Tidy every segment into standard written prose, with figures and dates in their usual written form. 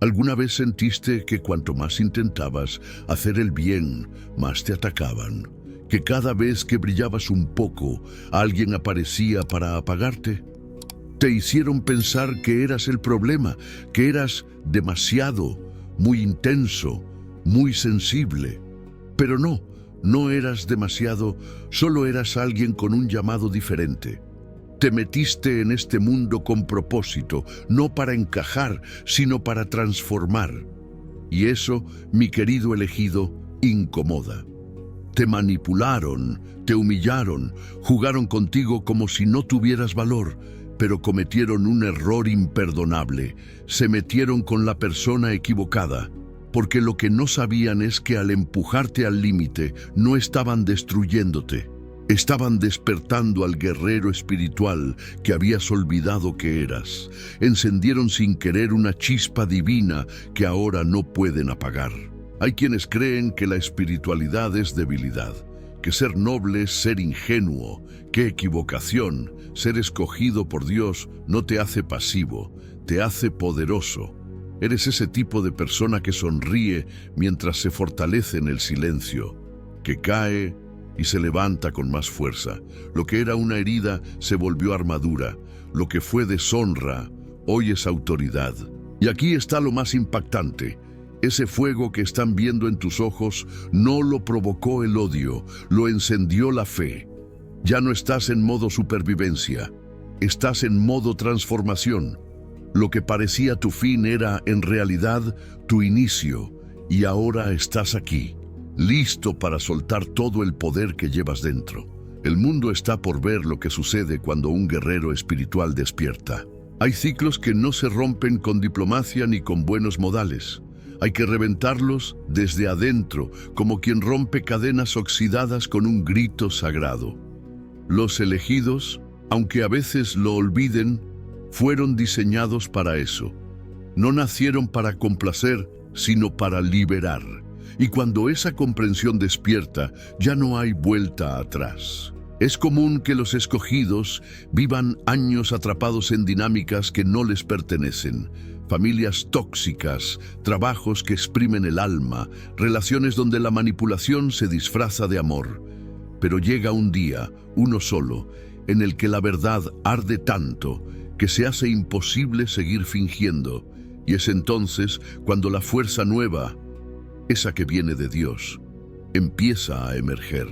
¿Alguna vez sentiste que cuanto más intentabas hacer el bien, más te atacaban? ¿Que cada vez que brillabas un poco, alguien aparecía para apagarte? Te hicieron pensar que eras el problema, que eras demasiado, muy intenso, muy sensible. Pero no, no eras demasiado, solo eras alguien con un llamado diferente. Te metiste en este mundo con propósito, no para encajar, sino para transformar. Y eso, mi querido elegido, incomoda. Te manipularon, te humillaron, jugaron contigo como si no tuvieras valor, pero cometieron un error imperdonable. Se metieron con la persona equivocada, porque lo que no sabían es que al empujarte al límite, no estaban destruyéndote. Estaban despertando al guerrero espiritual que habías olvidado que eras. Encendieron sin querer una chispa divina que ahora no pueden apagar. Hay quienes creen que la espiritualidad es debilidad, que ser noble es ser ingenuo, que equivocación, ser escogido por Dios no te hace pasivo, te hace poderoso. Eres ese tipo de persona que sonríe mientras se fortalece en el silencio, que cae y se levanta con más fuerza. Lo que era una herida se volvió armadura. Lo que fue deshonra, hoy es autoridad. Y aquí está lo más impactante. Ese fuego que están viendo en tus ojos no lo provocó el odio, lo encendió la fe. Ya no estás en modo supervivencia, estás en modo transformación. Lo que parecía tu fin era, en realidad, tu inicio, y ahora estás aquí, listo para soltar todo el poder que llevas dentro. El mundo está por ver lo que sucede cuando un guerrero espiritual despierta. Hay ciclos que no se rompen con diplomacia ni con buenos modales. Hay que reventarlos desde adentro, como quien rompe cadenas oxidadas con un grito sagrado. Los elegidos, aunque a veces lo olviden, fueron diseñados para eso. No nacieron para complacer, sino para liberar. Y cuando esa comprensión despierta, ya no hay vuelta atrás. Es común que los escogidos vivan años atrapados en dinámicas que no les pertenecen. Familias tóxicas, trabajos que exprimen el alma, relaciones donde la manipulación se disfraza de amor. Pero llega un día, uno solo, en el que la verdad arde tanto que se hace imposible seguir fingiendo. Y es entonces cuando la fuerza nueva, esa que viene de Dios, empieza a emerger.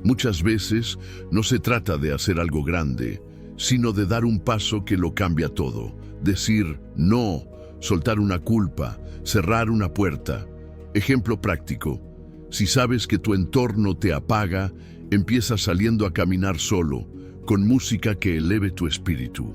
Muchas veces no se trata de hacer algo grande, sino de dar un paso que lo cambia todo. Decir no, soltar una culpa, cerrar una puerta. Ejemplo práctico: si sabes que tu entorno te apaga, empieza saliendo a caminar solo, con música que eleve tu espíritu.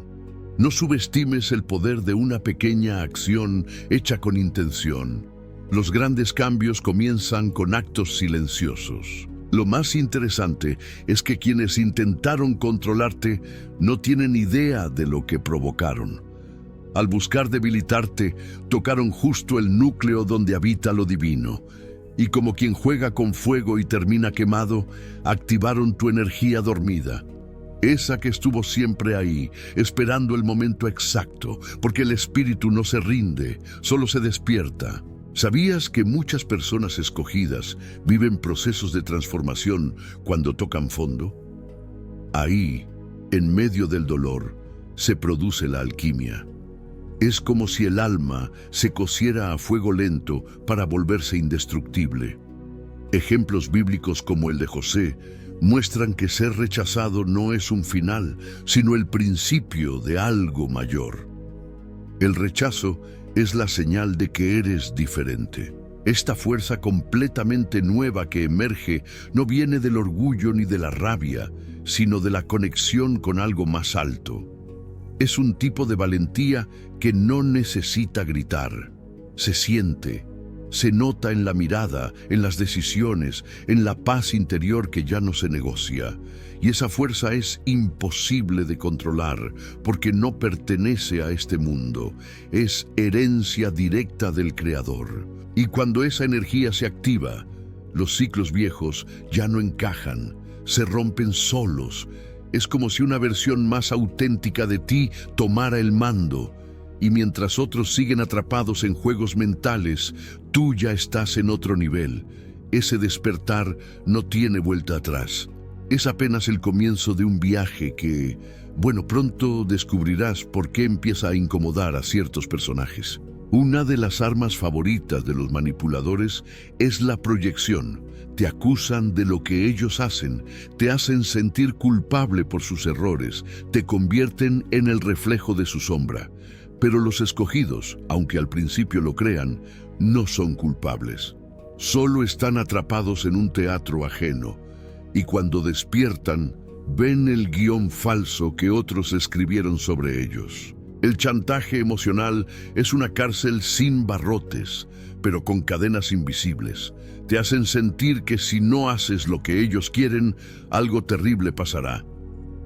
No subestimes el poder de una pequeña acción hecha con intención. Los grandes cambios comienzan con actos silenciosos. Lo más interesante es que quienes intentaron controlarte no tienen idea de lo que provocaron. Al buscar debilitarte, tocaron justo el núcleo donde habita lo divino. Y como quien juega con fuego y termina quemado, activaron tu energía dormida. Esa que estuvo siempre ahí, esperando el momento exacto, porque el espíritu no se rinde, solo se despierta. ¿Sabías que muchas personas escogidas viven procesos de transformación cuando tocan fondo? Ahí, en medio del dolor, se produce la alquimia. Es como si el alma se cociera a fuego lento para volverse indestructible. Ejemplos bíblicos como el de José muestran que ser rechazado no es un final, sino el principio de algo mayor. El rechazo es la señal de que eres diferente. Esta fuerza completamente nueva que emerge no viene del orgullo ni de la rabia, sino de la conexión con algo más alto. Es un tipo de valentía que no necesita gritar. Se siente, se nota en la mirada, en las decisiones, en la paz interior que ya no se negocia. Y esa fuerza es imposible de controlar porque no pertenece a este mundo. Es herencia directa del Creador. Y cuando esa energía se activa, los ciclos viejos ya no encajan, se rompen solos. Es como si una versión más auténtica de ti tomara el mando. Y mientras otros siguen atrapados en juegos mentales, tú ya estás en otro nivel. Ese despertar no tiene vuelta atrás. Es apenas el comienzo de un viaje que, bueno, pronto descubrirás por qué empieza a incomodar a ciertos personajes. Una de las armas favoritas de los manipuladores es la proyección. Te acusan de lo que ellos hacen, te hacen sentir culpable por sus errores, te convierten en el reflejo de su sombra. Pero los escogidos, aunque al principio lo crean, no son culpables. Solo están atrapados en un teatro ajeno, y cuando despiertan, ven el guión falso que otros escribieron sobre ellos. El chantaje emocional es una cárcel sin barrotes, pero con cadenas invisibles. Te hacen sentir que si no haces lo que ellos quieren, algo terrible pasará.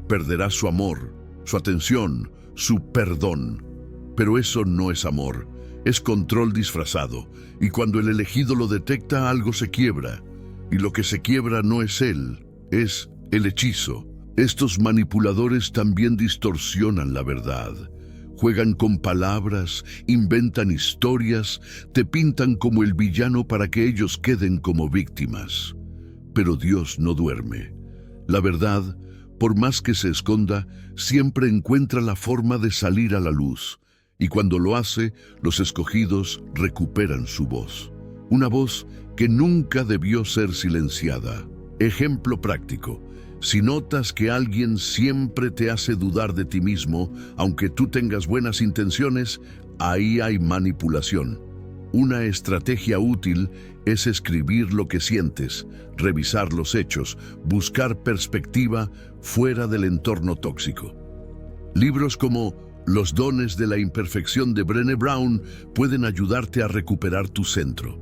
Perderás su amor, su atención, su perdón. Pero eso no es amor, es control disfrazado, y cuando el elegido lo detecta, algo se quiebra. Y lo que se quiebra no es él, es el hechizo. Estos manipuladores también distorsionan la verdad. Juegan con palabras, inventan historias, te pintan como el villano para que ellos queden como víctimas. Pero Dios no duerme. La verdad, por más que se esconda, siempre encuentra la forma de salir a la luz. Y cuando lo hace, los escogidos recuperan su voz. Una voz que nunca debió ser silenciada. Ejemplo práctico. Si notas que alguien siempre te hace dudar de ti mismo, aunque tú tengas buenas intenciones, ahí hay manipulación. Una estrategia útil es escribir lo que sientes, revisar los hechos, buscar perspectiva fuera del entorno tóxico. Libros como Los dones de la imperfección de Brené Brown pueden ayudarte a recuperar tu centro,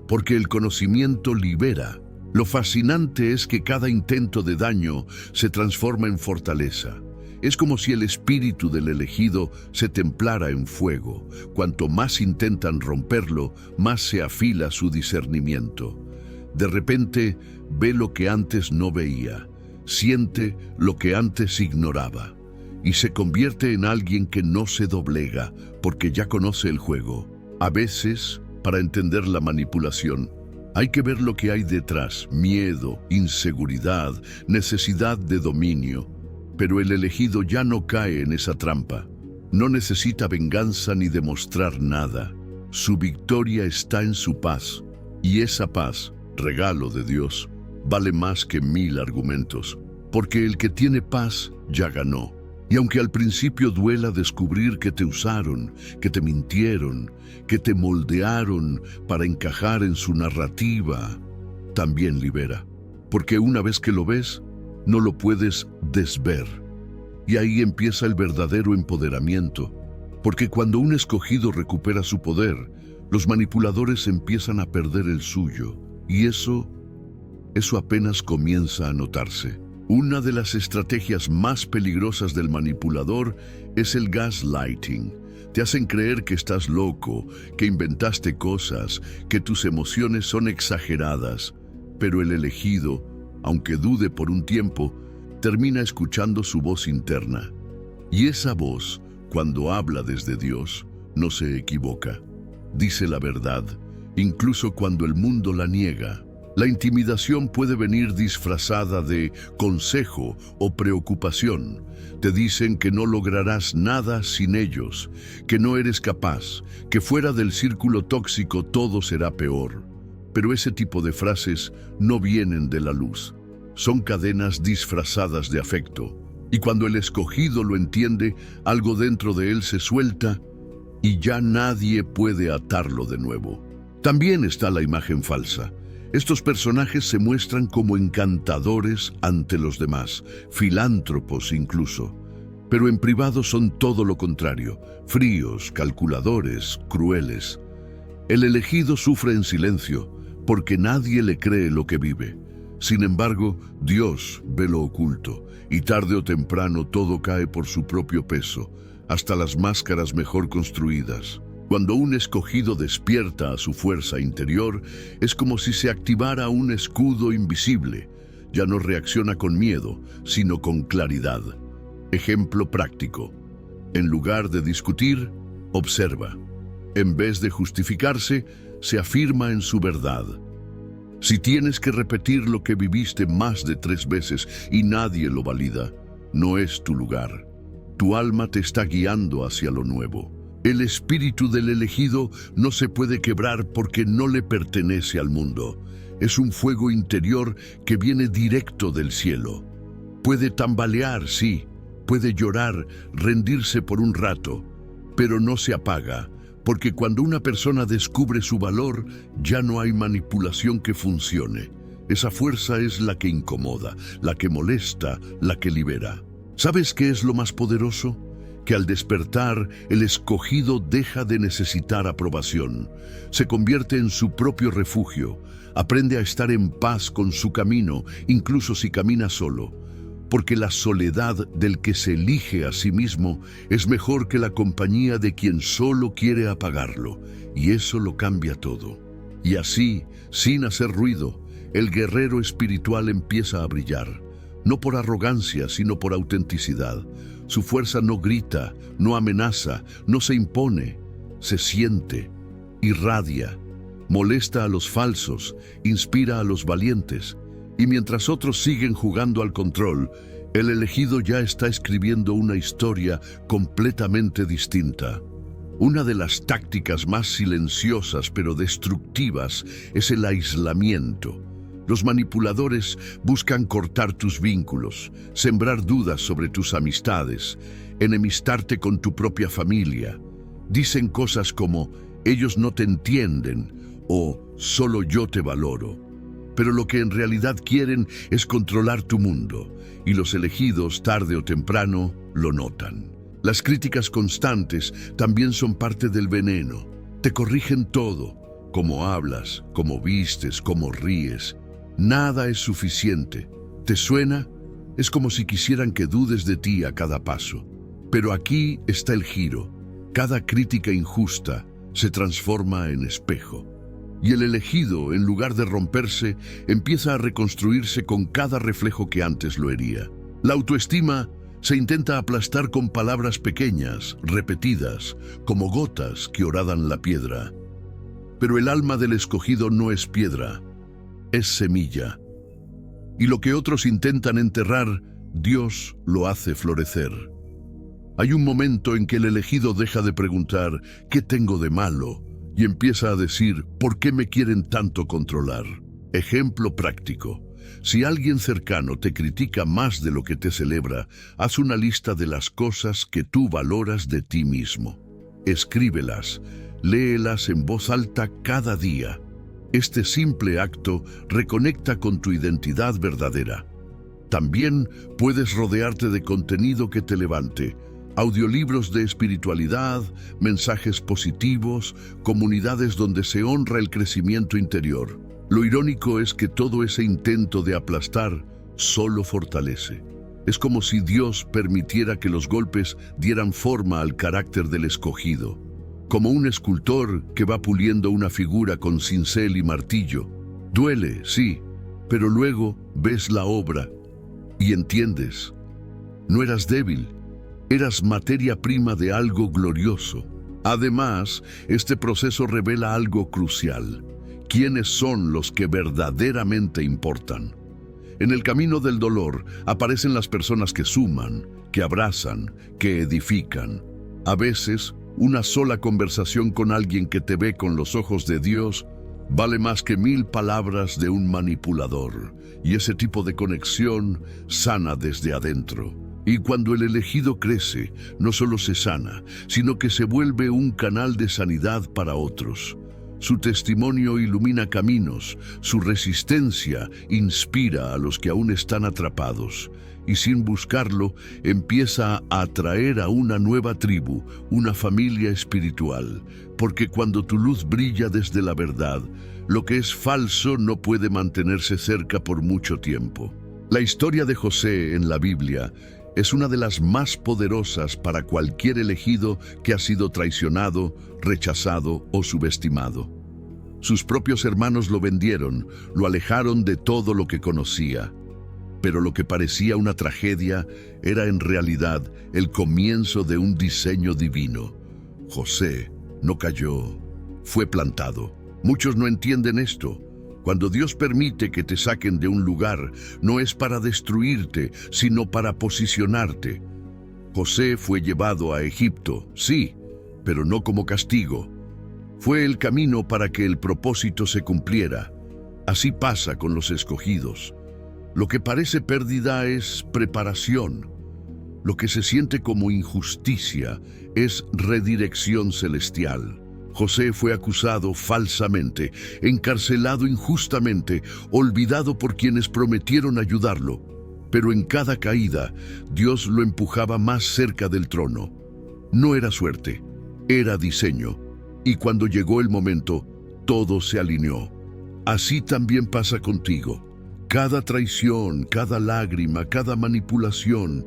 porque el conocimiento libera. Lo fascinante es que cada intento de daño se transforma en fortaleza. Es como si el espíritu del elegido se templara en fuego. Cuanto más intentan romperlo, más se afila su discernimiento. De repente, ve lo que antes no veía, siente lo que antes ignoraba, y se convierte en alguien que no se doblega porque ya conoce el juego. A veces, para entender la manipulación, hay que ver lo que hay detrás: miedo, inseguridad, necesidad de dominio. Pero el elegido ya no cae en esa trampa. No necesita venganza ni demostrar nada. Su victoria está en su paz. Y esa paz, regalo de Dios, vale más que 1000 argumentos. Porque el que tiene paz ya ganó. Y aunque al principio duela descubrir que te usaron, que te mintieron, que te moldearon para encajar en su narrativa, también libera. Porque una vez que lo ves, no lo puedes desver. Y ahí empieza el verdadero empoderamiento. Porque cuando un escogido recupera su poder, los manipuladores empiezan a perder el suyo. Y eso apenas comienza a notarse. Una de las estrategias más peligrosas del manipulador es el gaslighting. Te hacen creer que estás loco, que inventaste cosas, que tus emociones son exageradas. Pero el elegido, aunque dude por un tiempo, termina escuchando su voz interna. Y esa voz, cuando habla desde Dios, no se equivoca. Dice la verdad, incluso cuando el mundo la niega. La intimidación puede venir disfrazada de consejo o preocupación. Te dicen que no lograrás nada sin ellos, que no eres capaz, que fuera del círculo tóxico todo será peor. Pero ese tipo de frases no vienen de la luz. Son cadenas disfrazadas de afecto. Y cuando el escogido lo entiende, algo dentro de él se suelta y ya nadie puede atarlo de nuevo. También está la imagen falsa. Estos personajes se muestran como encantadores ante los demás, filántropos incluso. Pero en privado son todo lo contrario, fríos, calculadores, crueles. El elegido sufre en silencio, porque nadie le cree lo que vive. Sin embargo, Dios ve lo oculto, y tarde o temprano todo cae por su propio peso, hasta las máscaras mejor construidas. Cuando un escogido despierta a su fuerza interior, es como si se activara un escudo invisible. Ya no reacciona con miedo, sino con claridad. Ejemplo práctico. En lugar de discutir, Observa. En vez de justificarse, se afirma en su verdad. Si tienes que repetir lo que viviste más de 3 veces y nadie lo valida, no es tu lugar. Tu alma te está guiando hacia lo nuevo. El espíritu del elegido no se puede quebrar porque no le pertenece al mundo. Es un fuego interior que viene directo del cielo. Puede tambalear, sí, puede llorar, rendirse por un rato, pero no se apaga, porque cuando una persona descubre su valor, ya no hay manipulación que funcione. Esa fuerza es la que incomoda, la que molesta, la que libera. ¿Sabes qué es lo más poderoso? Que al despertar, el escogido deja de necesitar aprobación. Se convierte en su propio refugio. Aprende a estar en paz con su camino, incluso si camina solo. Porque la soledad del que se elige a sí mismo es mejor que la compañía de quien solo quiere apagarlo. Y eso lo cambia todo. Y así, sin hacer ruido, el guerrero espiritual empieza a brillar. No por arrogancia, sino por autenticidad. Su fuerza no grita, no amenaza, no se impone. Se siente, irradia, molesta a los falsos, inspira a los valientes. Y mientras otros siguen jugando al control, el elegido ya está escribiendo una historia completamente distinta. Una de las tácticas más silenciosas pero destructivas es el aislamiento. Los manipuladores buscan cortar tus vínculos, sembrar dudas sobre tus amistades, enemistarte con tu propia familia. Dicen cosas como, ellos no te entienden o solo yo te valoro. Pero lo que en realidad quieren es controlar tu mundo, y los elegidos, tarde o temprano, lo notan. Las críticas constantes también son parte del veneno. Te corrigen todo, cómo hablas, cómo vistes, cómo ríes. Nada es suficiente. ¿Te suena? Es como si quisieran que dudes de ti a cada paso. Pero aquí está el giro. Cada crítica injusta se transforma en espejo. Y el elegido, en lugar de romperse, empieza a reconstruirse con cada reflejo que antes lo hería. La autoestima se intenta aplastar con palabras pequeñas, repetidas, como gotas que horadan la piedra. Pero el alma del escogido no es piedra, es semilla. Y lo que otros intentan enterrar, Dios lo hace florecer. Hay un momento en que el elegido deja de preguntar ¿qué tengo de malo? Y empieza a decir ¿por qué me quieren tanto controlar? Ejemplo práctico. Si alguien cercano te critica más de lo que te celebra, haz una lista de las cosas que tú valoras de ti mismo. Escríbelas, léelas en voz alta cada día. Este simple acto reconecta con tu identidad verdadera. También puedes rodearte de contenido que te levante. Audiolibros de espiritualidad, mensajes positivos, comunidades donde se honra el crecimiento interior. Lo irónico es que todo ese intento de aplastar solo fortalece. Es como si Dios permitiera que los golpes dieran forma al carácter del escogido. Como un escultor que va puliendo una figura con cincel y martillo. Duele, sí, pero luego ves la obra y entiendes. No eras débil, eras materia prima de algo glorioso. Además, este proceso revela algo crucial. ¿Quiénes son los que verdaderamente importan? En el camino del dolor aparecen las personas que suman, que abrazan, que edifican. A veces, una sola conversación con alguien que te ve con los ojos de Dios vale más que 1000 palabras de un manipulador. Y ese tipo de conexión sana desde adentro. Y cuando el elegido crece, no solo se sana, sino que se vuelve un canal de sanidad para otros. Su testimonio ilumina caminos, su resistencia inspira a los que aún están atrapados. Y sin buscarlo, empieza a atraer a una nueva tribu, una familia espiritual. Porque cuando tu luz brilla desde la verdad, lo que es falso no puede mantenerse cerca por mucho tiempo. La historia de José en la Biblia es una de las más poderosas para cualquier elegido que ha sido traicionado, rechazado o subestimado. Sus propios hermanos lo vendieron, lo alejaron de todo lo que conocía. Pero lo que parecía una tragedia era en realidad el comienzo de un diseño divino. José no cayó, fue plantado. Muchos no entienden esto. Cuando Dios permite que te saquen de un lugar, no es para destruirte, sino para posicionarte. José fue llevado a Egipto, sí, pero no como castigo. Fue el camino para que el propósito se cumpliera. Así pasa con los escogidos. Lo que parece pérdida es preparación. Lo que se siente como injusticia es redirección celestial. José fue acusado falsamente, encarcelado injustamente, olvidado por quienes prometieron ayudarlo. Pero en cada caída, Dios lo empujaba más cerca del trono. No era suerte, era diseño. Y cuando llegó el momento, todo se alineó. Así también pasa contigo. Cada traición, cada lágrima, cada manipulación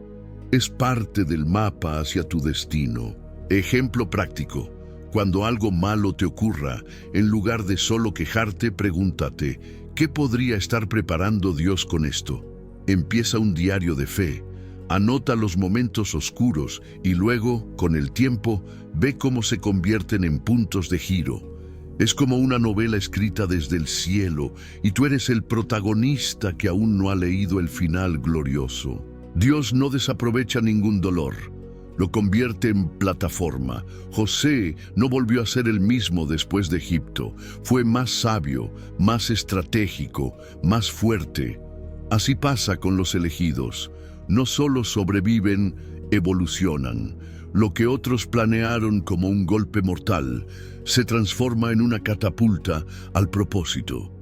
es parte del mapa hacia tu destino. Ejemplo práctico. Cuando algo malo te ocurra, en lugar de solo quejarte, pregúntate, ¿qué podría estar preparando Dios con esto? Empieza un diario de fe, anota los momentos oscuros y luego, con el tiempo, ve cómo se convierten en puntos de giro. Es como una novela escrita desde el cielo y tú eres el protagonista que aún no ha leído el final glorioso. Dios no desaprovecha ningún dolor. Lo convierte en plataforma. José no volvió a ser el mismo después de Egipto. Fue más sabio, más estratégico, más fuerte. Así pasa con los elegidos. No solo sobreviven, evolucionan. Lo que otros planearon como un golpe mortal se transforma en una catapulta al propósito.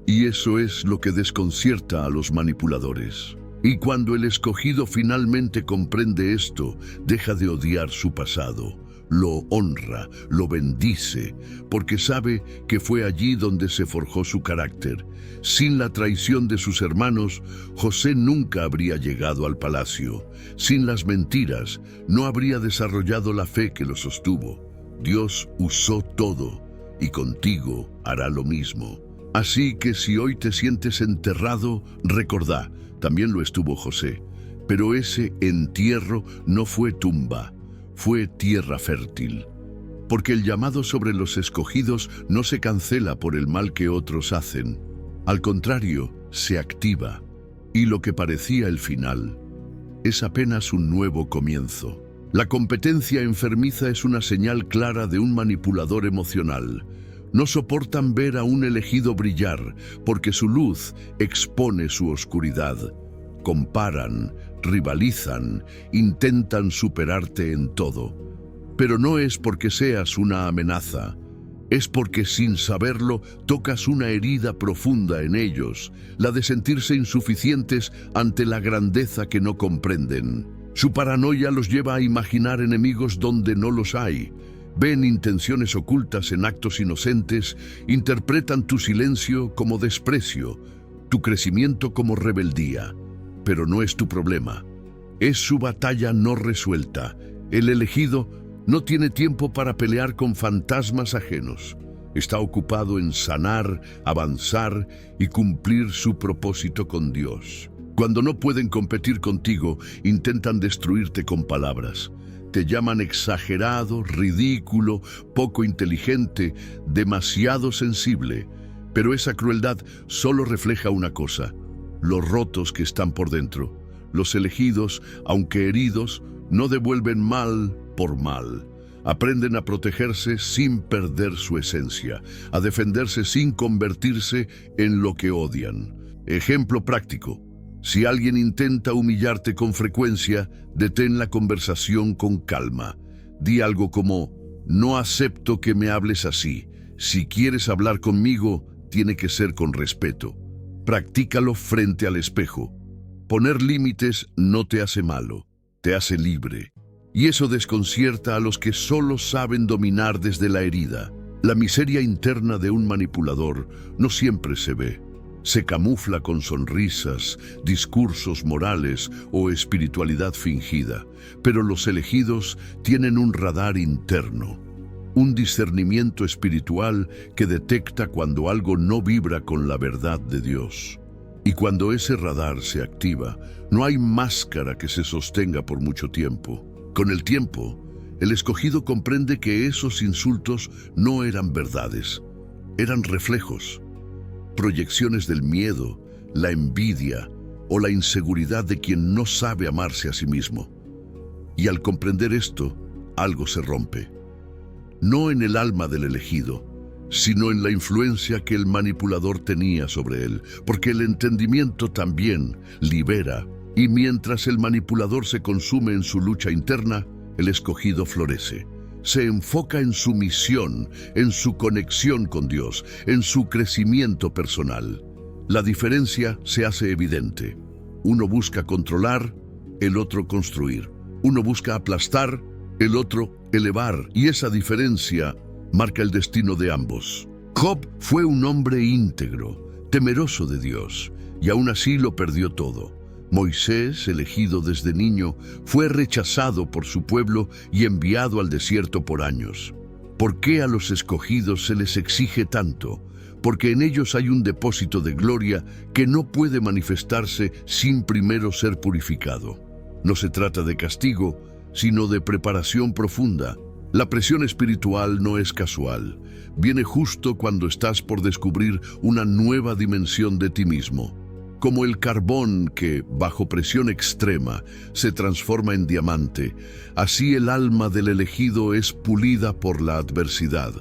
Y eso es lo que desconcierta a los manipuladores. Y cuando el escogido finalmente comprende esto, deja de odiar su pasado, lo honra, lo bendice, porque sabe que fue allí donde se forjó su carácter. Sin la traición de sus hermanos, José nunca habría llegado al palacio. Sin las mentiras, no habría desarrollado la fe que lo sostuvo. Dios usó todo, y contigo hará lo mismo. Así que si hoy te sientes enterrado, recordá, también lo estuvo José, pero ese entierro no fue tumba, fue tierra fértil. Porque el llamado sobre los escogidos no se cancela por el mal que otros hacen. Al contrario, se activa. Y lo que parecía el final es apenas un nuevo comienzo. La competencia enfermiza es una señal clara de un manipulador emocional. No soportan ver a un elegido brillar, porque su luz expone su oscuridad. Comparan, rivalizan, intentan superarte en todo. Pero no es porque seas una amenaza, es porque sin saberlo tocas una herida profunda en ellos, la de sentirse insuficientes ante la grandeza que no comprenden. Su paranoia los lleva a imaginar enemigos donde no los hay. Ven intenciones ocultas en actos inocentes, interpretan tu silencio como desprecio, tu crecimiento como rebeldía. Pero no es tu problema. Es su batalla no resuelta. El elegido no tiene tiempo para pelear con fantasmas ajenos. Está ocupado en sanar, avanzar y cumplir su propósito con Dios. Cuando no pueden competir contigo, intentan destruirte con palabras. Te llaman exagerado, ridículo, poco inteligente, demasiado sensible. Pero esa crueldad solo refleja una cosa: los rotos que están por dentro. Los elegidos, aunque heridos, no devuelven mal por mal. Aprenden a protegerse sin perder su esencia, a defenderse sin convertirse en lo que odian. Ejemplo práctico. Si alguien intenta humillarte con frecuencia, detén la conversación con calma. Di algo como: no acepto que me hables así. Si quieres hablar conmigo, tiene que ser con respeto. Practícalo frente al espejo. Poner límites no te hace malo, te hace libre. Y eso desconcierta a los que solo saben dominar desde la herida. La miseria interna de un manipulador no siempre se ve. Se camufla con sonrisas, discursos morales o espiritualidad fingida, pero los elegidos tienen un radar interno, un discernimiento espiritual que detecta cuando algo no vibra con la verdad de Dios. Y cuando ese radar se activa, no hay máscara que se sostenga por mucho tiempo. Con el tiempo, El escogido comprende que esos insultos no eran verdades, eran reflejos, proyecciones del miedo, la envidia o la inseguridad de quien no sabe amarse a sí mismo. Y al comprender esto, algo se rompe. No en el alma del elegido, sino en la influencia que el manipulador tenía sobre él, porque el entendimiento también libera, y mientras el manipulador se consume en su lucha interna, el escogido florece. Se enfoca en su misión, en su conexión con Dios, en su crecimiento personal. La diferencia se hace evidente. Uno busca controlar, el otro construir. Uno busca aplastar, el otro elevar. Y esa diferencia marca el destino de ambos. Job fue un hombre íntegro, temeroso de Dios, y aún así lo perdió todo. Moisés, elegido desde niño, fue rechazado por su pueblo y enviado al desierto por años. ¿Por qué a los escogidos se les exige tanto? Porque en ellos hay un depósito de gloria que no puede manifestarse sin primero ser purificado. No se trata de castigo, sino de preparación profunda. La presión espiritual no es casual. Viene justo cuando estás por descubrir una nueva dimensión de ti mismo. Como el carbón que, bajo presión extrema, se transforma en diamante, así el alma del elegido es pulida por la adversidad.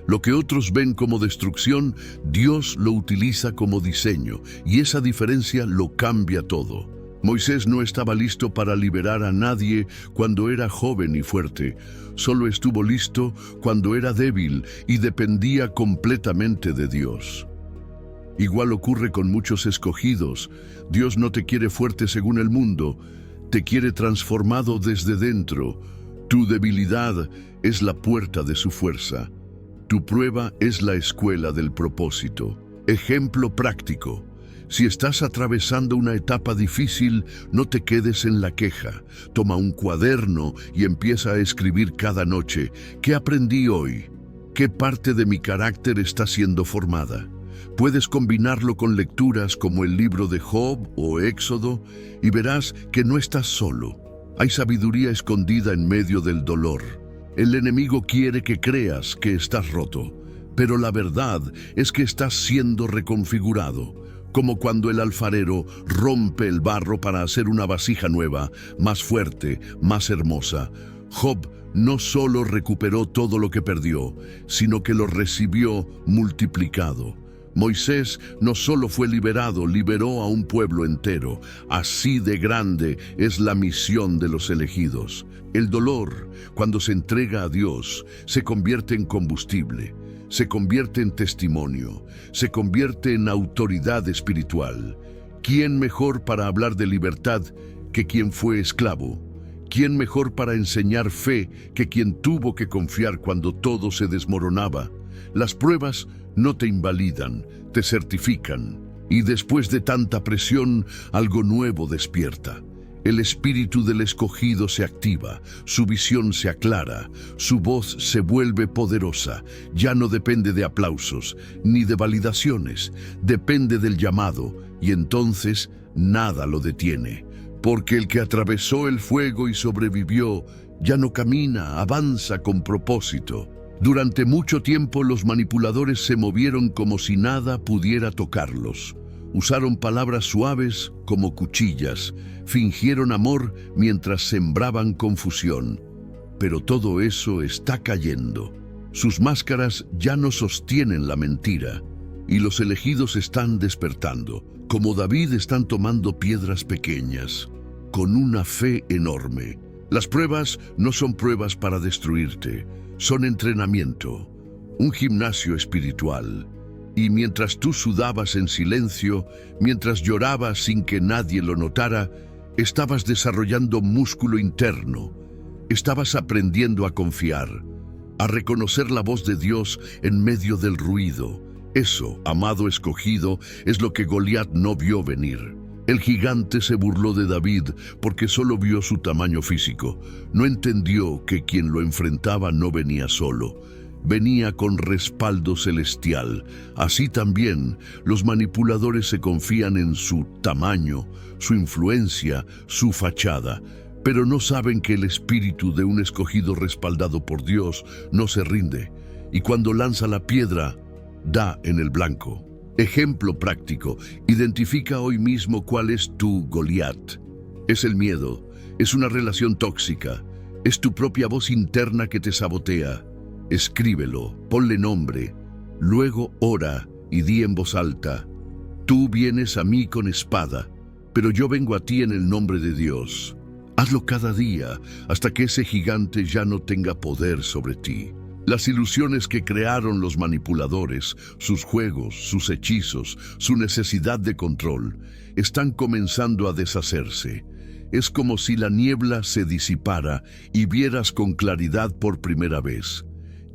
Lo que otros ven como destrucción, Dios lo utiliza como diseño, y esa diferencia lo cambia todo. Moisés no estaba listo para liberar a nadie cuando era joven y fuerte. Solo estuvo listo cuando era débil y dependía completamente de Dios. Igual ocurre con muchos escogidos. Dios no te quiere fuerte según el mundo, te quiere transformado desde dentro. Tu debilidad es la puerta de su fuerza. Tu prueba es la escuela del propósito. Ejemplo práctico. Si estás atravesando una etapa difícil, no te quedes en la queja. Toma un cuaderno y empieza a escribir cada noche. ¿Qué aprendí hoy? ¿Qué parte de mi carácter está siendo formada? Puedes combinarlo con lecturas como el libro de Job o Éxodo y verás que no estás solo. Hay sabiduría escondida en medio del dolor. El enemigo quiere que creas que estás roto, pero la verdad es que estás siendo reconfigurado, como cuando el alfarero rompe el barro para hacer una vasija nueva, más fuerte, más hermosa. Job no solo recuperó todo lo que perdió, sino que lo recibió multiplicado. Moisés no solo fue liberado, liberó a un pueblo entero. Así de grande es la misión de los elegidos. El dolor, cuando se entrega a Dios, se convierte en combustible, se convierte en testimonio, se convierte en autoridad espiritual. ¿Quién mejor para hablar de libertad que quien fue esclavo? ¿Quién mejor para enseñar fe que quien tuvo que confiar cuando todo se desmoronaba? Las pruebas no te invalidan, te certifican, y después de tanta presión, algo nuevo despierta. El espíritu del escogido se activa, su visión se aclara, su voz se vuelve poderosa. Ya no depende de aplausos, ni de validaciones, depende del llamado, y entonces nada lo detiene. Porque el que atravesó el fuego y sobrevivió, ya no camina, avanza con propósito. Durante mucho tiempo los manipuladores se movieron como si nada pudiera tocarlos. Usaron palabras suaves como cuchillas, fingieron amor mientras sembraban confusión. Pero todo eso está cayendo. Sus máscaras ya no sostienen la mentira, y los elegidos están despertando. Como David están tomando piedras pequeñas, con una fe enorme. Las pruebas no son pruebas para destruirte. Son entrenamiento, un gimnasio espiritual. Y mientras tú sudabas en silencio, mientras llorabas sin que nadie lo notara, estabas desarrollando músculo interno. Estabas aprendiendo a confiar, a reconocer la voz de Dios en medio del ruido. Eso, amado escogido, es lo que Goliat no vio venir. El gigante se burló de David porque solo vio su tamaño físico. No entendió que quien lo enfrentaba no venía solo, venía con respaldo celestial. Así también, los manipuladores se confían en su tamaño, su influencia, su fachada. pero no saben que el espíritu de un escogido respaldado por Dios no se rinde, y cuando lanza la piedra, da en el blanco. Ejemplo práctico, identifica hoy mismo cuál es tu Goliat. Es el miedo, es una relación tóxica, es tu propia voz interna que te sabotea. Escríbelo, ponle nombre, luego ora y di en voz alta: tú vienes a mí con espada, pero yo vengo a ti en el nombre de Dios. Hazlo cada día hasta que ese gigante ya no tenga poder sobre ti. Las ilusiones que crearon los manipuladores, sus juegos, sus hechizos, su necesidad de control, están comenzando a deshacerse. Es como si la niebla se disipara y vieras con claridad por primera vez.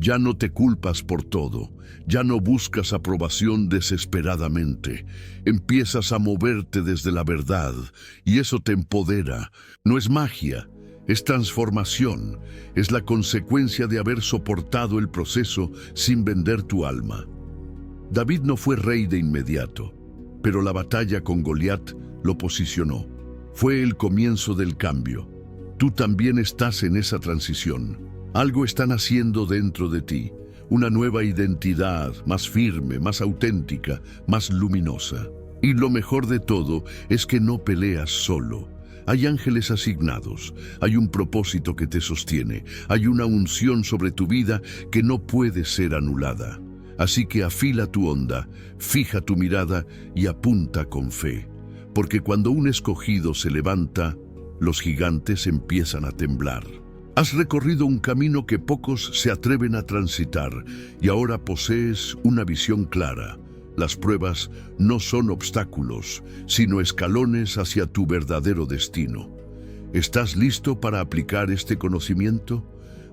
Ya no te culpas por todo, ya no buscas aprobación desesperadamente. Empiezas a moverte desde la verdad y eso te empodera. No es magia, es transformación, es la consecuencia de haber soportado el proceso sin vender tu alma. David no fue rey de inmediato, pero la batalla con Goliat lo posicionó. Fue el comienzo del cambio. Tú también estás en esa transición. Algo está naciendo dentro de ti, una nueva identidad, más firme, más auténtica, más luminosa. Y lo mejor de todo es que no peleas solo. Hay ángeles asignados, hay un propósito que te sostiene, hay una unción sobre tu vida que no puede ser anulada. Así que afila tu onda, fija tu mirada y apunta con fe. Porque cuando un escogido se levanta, los gigantes empiezan a temblar. Has recorrido un camino que pocos se atreven a transitar y ahora posees una visión clara. Las pruebas no son obstáculos, sino escalones hacia tu verdadero destino. ¿Estás listo para aplicar este conocimiento?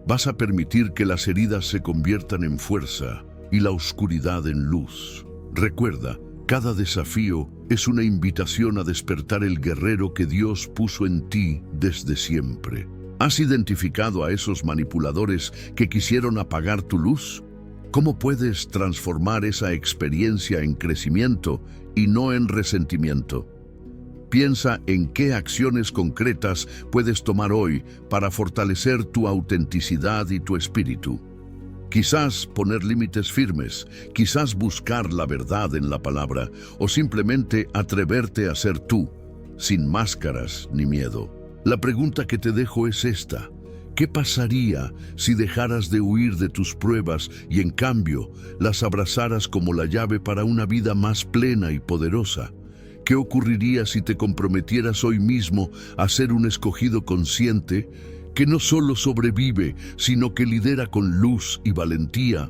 Vas a permitir que las heridas se conviertan en fuerza y la oscuridad en luz. Recuerda, cada desafío es una invitación a despertar el guerrero que Dios puso en ti desde siempre. ¿Has identificado a esos manipuladores que quisieron apagar tu luz? ¿Cómo puedes transformar esa experiencia en crecimiento y no en resentimiento? Piensa en qué acciones concretas puedes tomar hoy para fortalecer tu autenticidad y tu espíritu. Quizás poner límites firmes, quizás buscar la verdad en la palabra o simplemente atreverte a ser tú, sin máscaras ni miedo. La pregunta que te dejo es esta: ¿qué pasaría si dejaras de huir de tus pruebas y en cambio las abrazaras como la llave para una vida más plena y poderosa? ¿Qué ocurriría si te comprometieras hoy mismo a ser un escogido consciente que no solo sobrevive, sino que lidera con luz y valentía?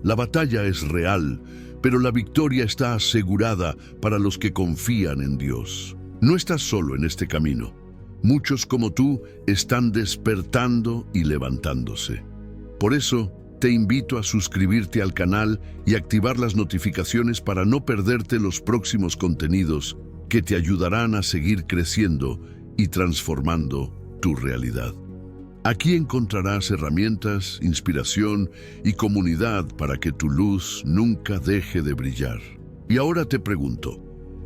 La batalla es real, pero la victoria está asegurada para los que confían en Dios. No estás solo en este camino. Muchos como tú están despertando y levantándose. Por eso, te invito a suscribirte al canal y activar las notificaciones para no perderte los próximos contenidos que te ayudarán a seguir creciendo y transformando tu realidad. Aquí encontrarás herramientas, inspiración y comunidad para que tu luz nunca deje de brillar. Y ahora te pregunto,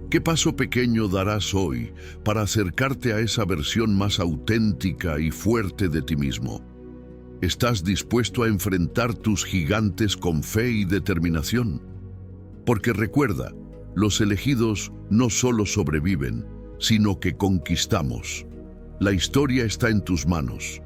¿qué paso pequeño darás hoy para acercarte a esa versión más auténtica y fuerte de ti mismo? ¿Estás dispuesto a enfrentar tus gigantes con fe y determinación? Porque recuerda, los elegidos no solo sobreviven, sino que conquistamos. La historia está en tus manos.